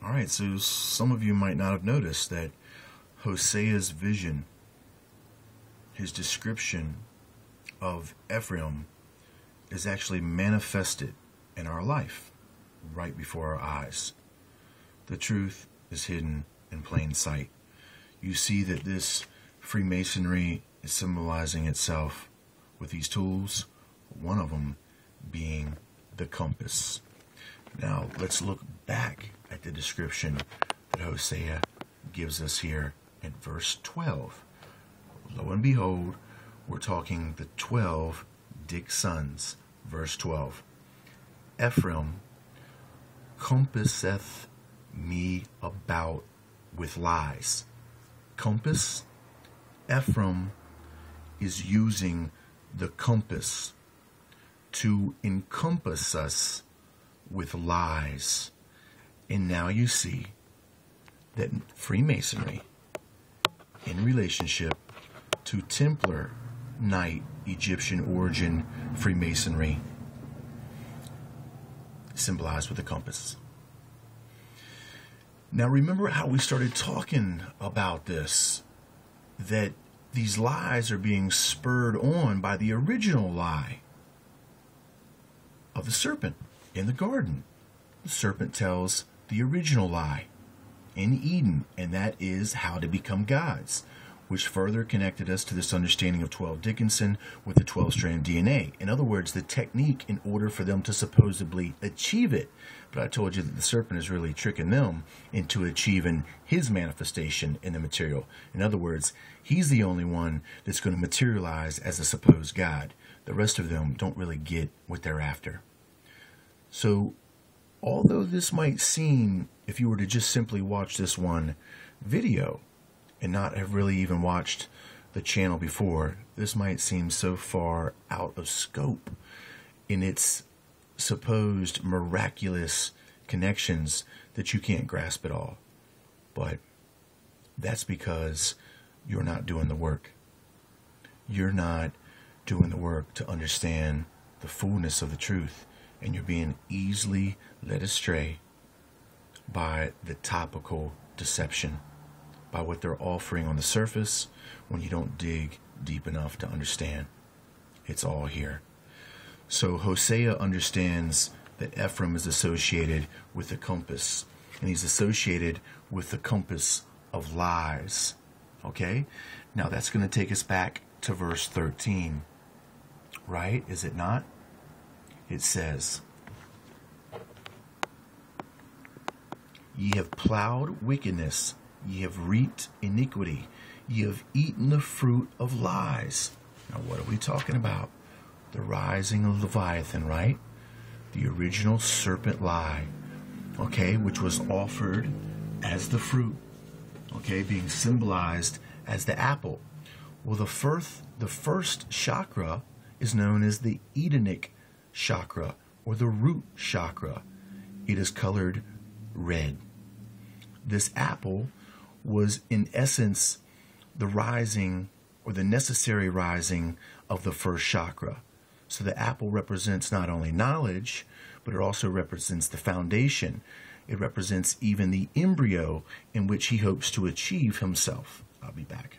All right, so some of you might not have noticed that Hosea's vision, his description of Ephraim, is actually manifested in our life right before our eyes. The truth is hidden in plain sight. You see that this Freemasonry is symbolizing itself with these tools, one of them being the compass. Now, let's look back at the description that Hosea gives us here in verse 12. Lo and behold, we're talking the 12 Dick's sons. Verse 12. Ephraim compasseth me about with lies. Compass. Ephraim is using the compass to encompass us with lies. And now you see that Freemasonry, in relationship to Templar Knight Egyptian origin Freemasonry, symbolized with a compass. Now remember how we started talking about this, that these lies are being spurred on by the original lie of the serpent in the garden. The serpent tells the original lie in Eden, and that is how to become gods, which further connected us to this understanding of 12 Dickinson with the 12-strand DNA. In other words, the technique in order for them to supposedly achieve it. But I told you that the serpent is really tricking them into achieving his manifestation in the material. In other words, he's the only one that's going to materialize as a supposed God. The rest of them don't really get what they're after. So, although this might seem, if you were to just simply watch this one video and not have really even watched the channel before, this might seem so far out of scope in its supposed miraculous connections that you can't grasp it all. But that's because you're not doing the work. You're not doing the work to understand the fullness of the truth, and you're being easily led astray by the topical deception, by what they're offering on the surface when you don't dig deep enough to understand. It's all here. So Hosea understands that Ephraim is associated with the compass, and he's associated with the compass of lies. Okay? Now that's going to take us back to verse 13. Right? Is it not? It says, Ye have plowed wickedness, ye have reaped iniquity, ye have eaten the fruit of lies. Now what are we talking about? The rising of Leviathan, right? The original serpent lie, okay, which was offered as the fruit, okay, being symbolized as the apple. Well, the first chakra is known as the Edenic chakra, or the root chakra. It is colored red. This apple was in essence the rising, or the necessary rising, of the first chakra. So the apple represents not only knowledge, but it also represents the foundation. It represents even the embryo in which he hopes to achieve himself. I'll be back.